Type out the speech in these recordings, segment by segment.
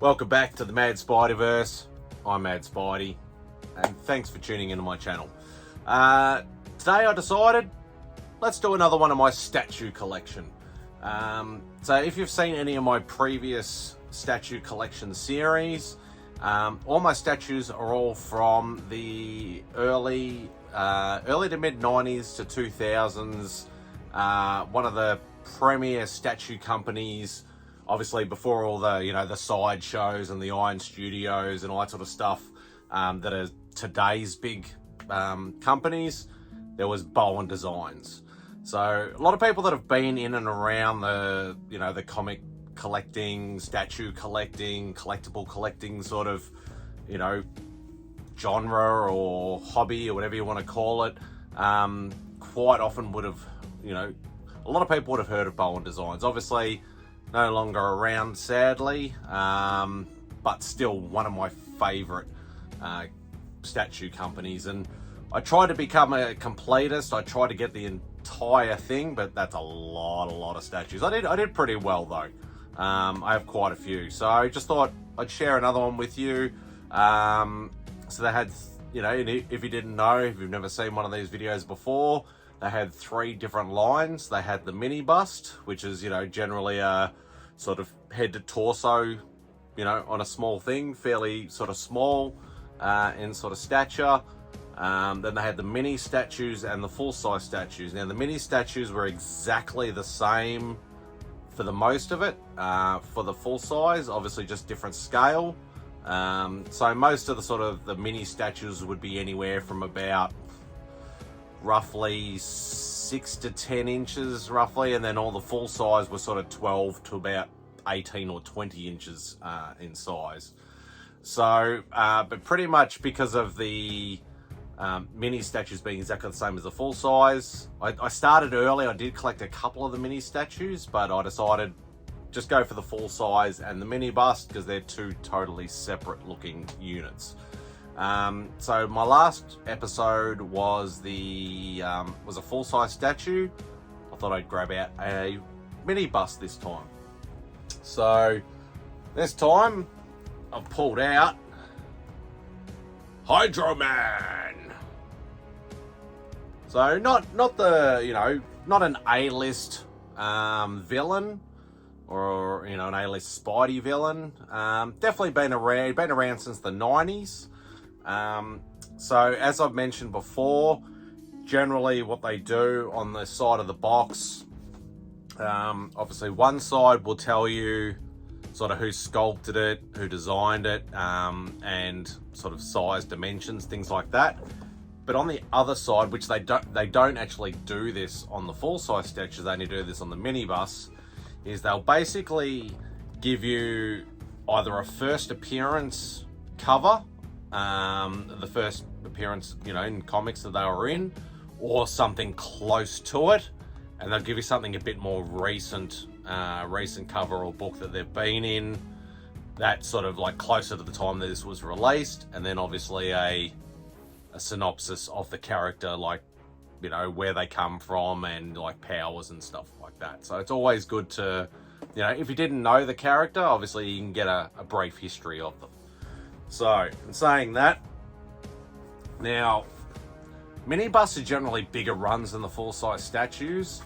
Welcome back to the Mad Spiderverse. I'm Mad Spidey, and thanks for tuning into my channel. Today I decided, let's do another one of my statue collection. So if you've seen any of my previous statue collection series, all my statues are all from the early to mid 90s to 2000s. One of the premier statue companies, obviously before all the, the side shows and the Iron Studios and all that sort of stuff that are today's big companies, there was Bowen Designs. So a lot of people that have been in and around the, the comic collecting, statue collecting, collectible collecting sort of, genre or hobby or whatever you want to call it, quite often would have, a lot of people would have heard of Bowen Designs. Obviously, no longer around, sadly, but still one of my favourite statue companies. And I tried to become a completist. I tried to get the entire thing, but that's a lot of statues. I did pretty well though. I have quite a few, so I just thought I'd share another one with you. So they had, if you didn't know, if you've never seen one of these videos before, they had 3 different lines. They had the mini bust, which is, generally a sort of head to torso, on a small thing, fairly sort of small in sort of stature. Then they had the mini statues and the full-size statues. Now, the mini statues were exactly the same for the most of it. For the full size, obviously just different scale. So most of the sort of the mini statues would be anywhere from about roughly 6 to 10 inches roughly, and then all the full size was sort of 12 to about 18 or 20 inches in size. So, but pretty much because of the mini statues being exactly the same as the full size, I started early. I did collect a couple of the mini statues, but I decided just go for the full size and the mini bust because they're 2 totally separate looking units. So my last episode was a full-size statue. I thought I'd grab out a mini bust this time. So this time I've pulled out Hydro Man. So not the, not an A-list villain or an A-list Spidey villain. Definitely been around since the 90s. So as I've mentioned before, generally what they do on the side of the box, obviously one side will tell you sort of who sculpted it, who designed it, and sort of size, dimensions, things like that. But on the other side, which they don't actually do this on the full size statues, they only do this on the mini bus, is they'll basically give you either a first appearance cover, the first appearance, in comics that they were in, or something close to it, and they'll give you something a bit more recent cover or book that they've been in, that sort of like closer to the time that this was released, and then obviously a synopsis of the character, like, where they come from and like powers and stuff like that. So it's always good to, if you didn't know the character, obviously you can get a brief history of them. So, in saying that, now, mini busts are generally bigger runs than the full-size statues.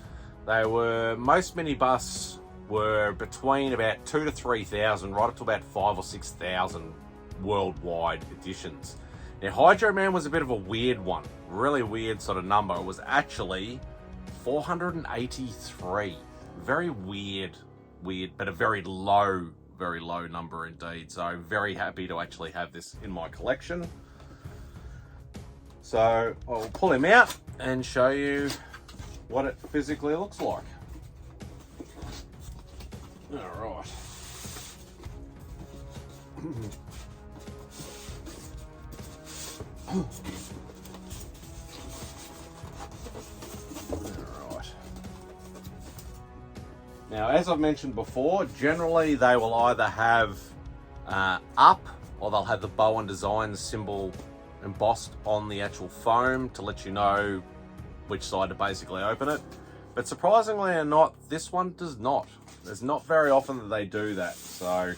Most mini busts were between about 2,000 to 3,000, right up to about 5,000 or 6,000 worldwide editions. Now, Hydro Man was a bit of a weird one, really weird sort of number. It was actually 483. Very weird, but a very low number indeed. So very happy to actually have this in my collection. So I'll pull him out and show you what it physically looks like. All right. Now, as I've mentioned before, generally they will either have up, or they'll have the Bowen Designs symbol embossed on the actual foam to let you know which side to basically open it. But surprisingly or not, this one does not. There's not very often that they do that. So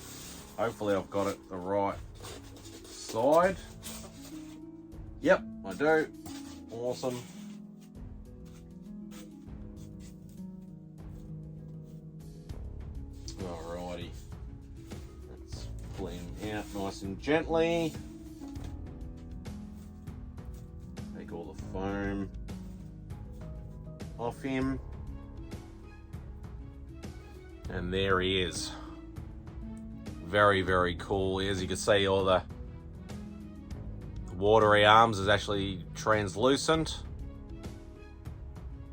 Hopefully I've got it the right side. Yep, I do. Awesome. Alrighty. Let's pull him out nice and gently. Take all the foam off him. And there he is. Very, very cool. As you can see, all the watery arms is actually translucent.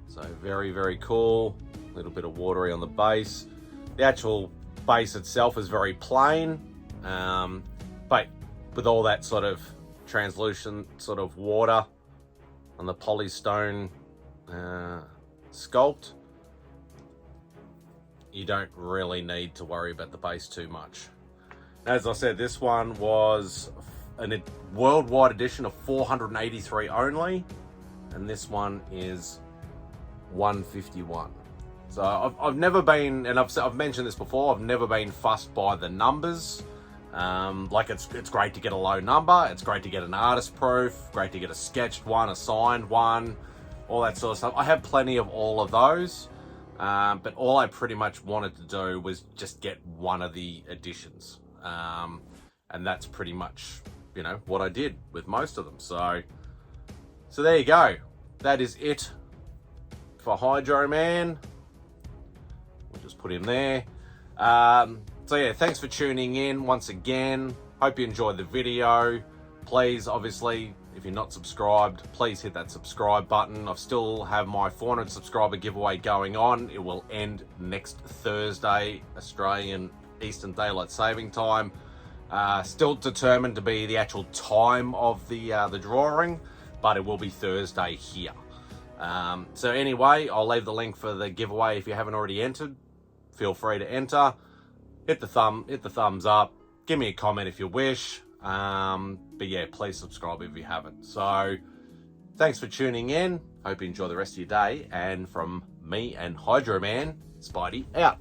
So very, very cool. A little bit of watery on the base. The actual base itself is very plain, but with all that sort of translucent sort of water on the polystone sculpt, you don't really need to worry about the base too much. As I said, this one was a worldwide edition of 483 only, and this one is 151. So I've never been, and I've mentioned this before, I've never been fussed by the numbers. Like it's great to get a low number, it's great to get an artist proof, great to get a sketched one, a signed one, all that sort of stuff. I have plenty of all of those, but all I pretty much wanted to do was just get one of the editions. And that's pretty much, you know, what I did with most of them. So there you go. That is it for Hydro Man. We'll just put him there. So yeah, thanks for tuning in once again. Hope you enjoyed the video. Please, obviously, if you're not subscribed, please hit that subscribe button. I still have my 400 subscriber giveaway going on. It will end next Thursday, Australian Eastern Daylight Saving Time. Still determined to be the actual time of the drawing, but it will be Thursday here. So anyway, I'll leave the link for the giveaway if you haven't already entered. Feel free to enter. Hit the thumbs up. Give me a comment if you wish. But yeah, please subscribe if you haven't. So thanks for tuning in. Hope you enjoy the rest of your day. And from me and Hydro Man, Spidey out.